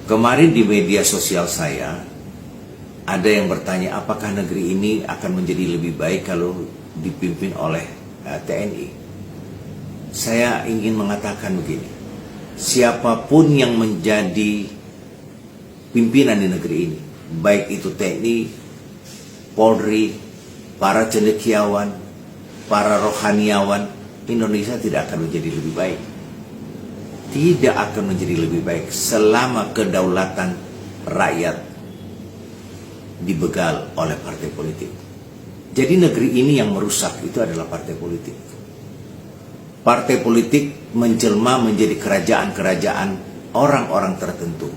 Kemarin di media sosial saya ada yang bertanya apakah negeri ini akan menjadi lebih baik kalau dipimpin oleh TNI. Saya ingin mengatakan begini, siapapun yang menjadi pimpinan di negeri ini, baik itu TNI, Polri, para cendekiawan, para rohaniawan, Indonesia tidak akan menjadi lebih baik. Tidak akan menjadi lebih baik selama kedaulatan rakyat dibegal oleh partai politik. Jadi negeri ini yang merusak itu adalah partai politik. Partai politik menjelma menjadi kerajaan-kerajaan orang-orang tertentu.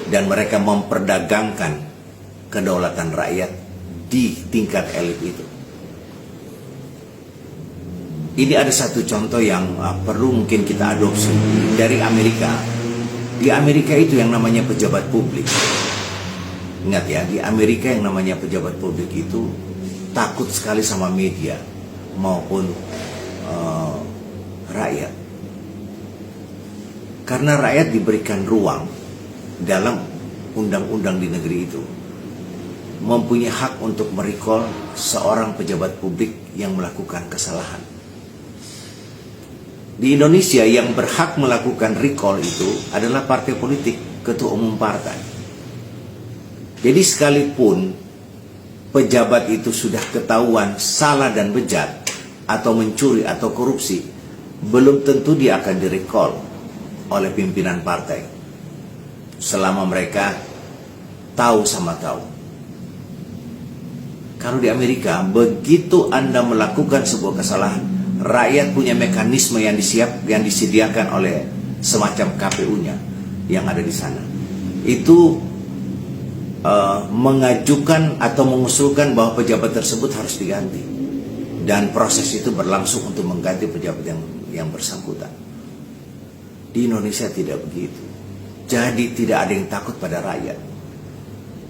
Dan mereka memperdagangkan kedaulatan rakyat di tingkat elit itu. Ini ada satu contoh yang perlu mungkin kita adopsi dari Amerika. Di Amerika itu yang namanya pejabat publik. Ingat ya, di Amerika yang namanya pejabat publik itu takut sekali sama media maupun rakyat. Karena rakyat diberikan ruang dalam undang-undang di negeri itu, mempunyai hak untuk merecall seorang pejabat publik yang melakukan kesalahan. Di Indonesia yang berhak melakukan recall itu adalah partai politik, ketua umum partai. Jadi sekalipun pejabat itu sudah ketahuan salah dan bejat atau mencuri atau korupsi, belum tentu dia akan direcall oleh pimpinan partai selama mereka tahu sama tahu. Kalau di Amerika, begitu Anda melakukan sebuah kesalahan, rakyat punya mekanisme yang disediakan oleh semacam KPU-nya yang ada di sana. Itu mengajukan atau mengusulkan bahwa pejabat tersebut harus diganti, dan proses itu berlangsung untuk mengganti pejabat yang bersangkutan. Di Indonesia tidak begitu. Jadi tidak ada yang takut pada rakyat.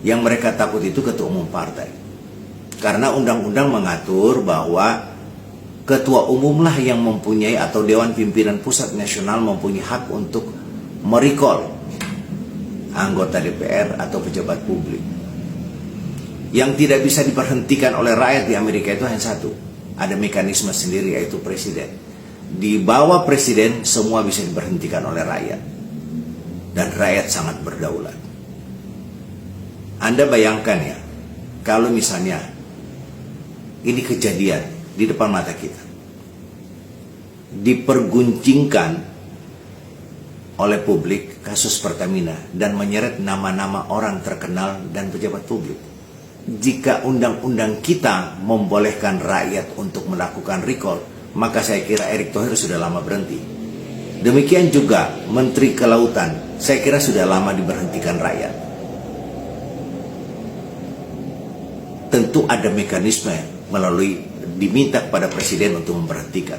Yang mereka takut itu ketua umum partai. Karena undang-undang mengatur bahwa ketua umumlah yang mempunyai, atau Dewan Pimpinan Pusat Nasional mempunyai hak untuk merecall anggota DPR atau pejabat publik. Yang tidak bisa diberhentikan oleh rakyat di Amerika itu hanya satu. Ada mekanisme sendiri, yaitu presiden. Di bawah presiden semua bisa diberhentikan oleh rakyat. Dan rakyat sangat berdaulat. Anda bayangkan ya, kalau misalnya ini kejadian di depan mata kita, diperguncingkan oleh publik kasus Pertamina dan menyeret nama-nama orang terkenal dan pejabat publik. Jika undang-undang kita membolehkan rakyat untuk melakukan recall, maka saya kira Erick Thohir sudah lama berhenti. Demikian juga Menteri Kelautan, saya kira sudah lama diberhentikan rakyat. Tentu ada mekanisme melalui diminta kepada presiden untuk memberhentikan.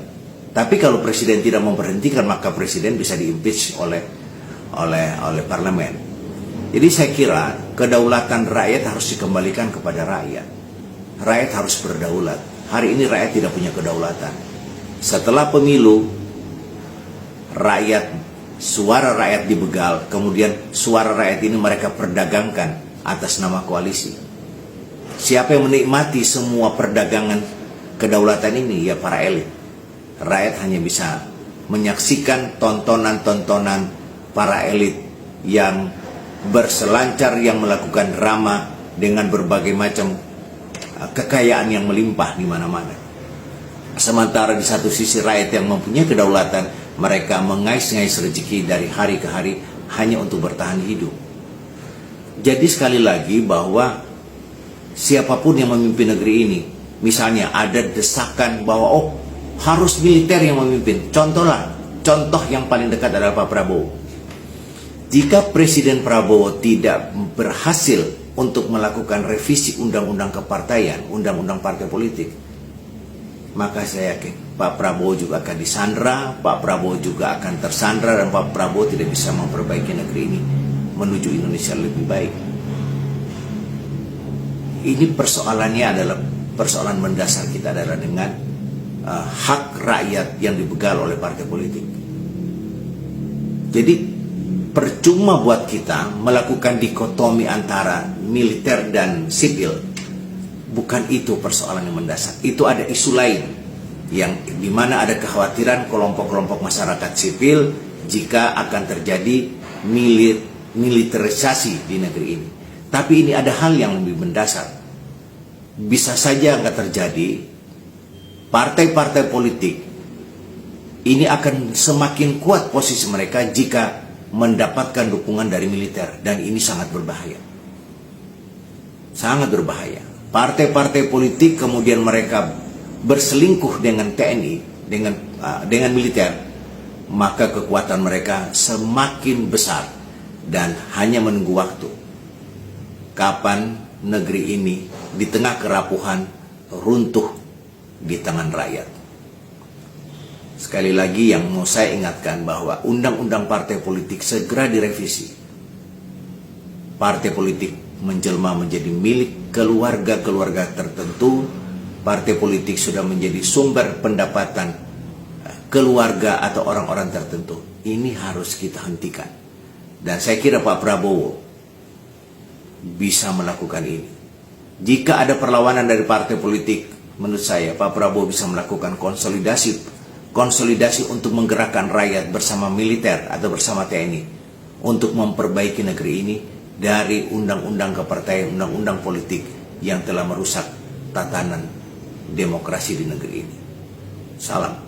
Tapi kalau presiden tidak memberhentikan, maka presiden bisa diimpeach oleh parlemen. Jadi saya kira kedaulatan rakyat harus dikembalikan kepada rakyat. Rakyat harus berdaulat. Hari ini rakyat tidak punya kedaulatan. Setelah pemilu, suara rakyat dibegal, kemudian suara rakyat ini mereka perdagangkan atas nama koalisi. Siapa yang menikmati semua perdagangan kedaulatan ini? Ya para elit. Rakyat hanya bisa menyaksikan tontonan-tontonan para elit yang berselancar, yang melakukan drama dengan berbagai macam kekayaan yang melimpah di mana-mana. Sementara di satu sisi rakyat yang mempunyai kedaulatan, mereka mengais-ngais rezeki dari hari ke hari hanya untuk bertahan hidup. Jadi sekali lagi bahwa siapapun yang memimpin negeri ini, misalnya ada desakan bahwa harus militer yang memimpin. Contoh yang paling dekat adalah Pak Prabowo. Jika Presiden Prabowo tidak berhasil untuk melakukan revisi undang-undang kepartaian, undang-undang partai politik, maka saya yakin Pak Prabowo juga akan disandra, Pak Prabowo juga akan tersandra, dan Pak Prabowo tidak bisa memperbaiki negeri ini menuju Indonesia lebih baik. Ini persoalannya adalah persoalan mendasar kita adalah dengan hak rakyat yang dibegal oleh partai politik. Jadi percuma buat kita melakukan dikotomi antara militer dan sipil. Bukan itu persoalan yang mendasar. Itu ada isu lain yang dimana ada kekhawatiran kelompok-kelompok masyarakat sipil jika akan terjadi militerisasi di negeri ini. Tapi ini ada hal yang lebih mendasar. Bisa saja nggak terjadi. Partai-partai politik ini akan semakin kuat posisi mereka jika mendapatkan dukungan dari militer, dan ini sangat berbahaya. Sangat berbahaya. Partai-partai politik kemudian mereka berselingkuh dengan TNI, dengan militer, maka kekuatan mereka semakin besar dan hanya menunggu waktu kapan negeri ini di tengah kerapuhan runtuh di tangan rakyat. Sekali lagi yang mau saya ingatkan bahwa undang-undang partai politik segera direvisi. Partai politik menjelma menjadi milik keluarga-keluarga tertentu. Partai politik sudah menjadi sumber pendapatan keluarga atau orang-orang tertentu. Ini harus kita hentikan. Dan saya kira Pak Prabowo bisa melakukan ini. Jika ada perlawanan dari partai politik, menurut saya Pak Prabowo bisa melakukan konsolidasi untuk menggerakkan rakyat bersama militer atau bersama TNI untuk memperbaiki negeri ini dari undang-undang kepartaian, undang-undang politik yang telah merusak tatanan demokrasi di negeri ini. Salam.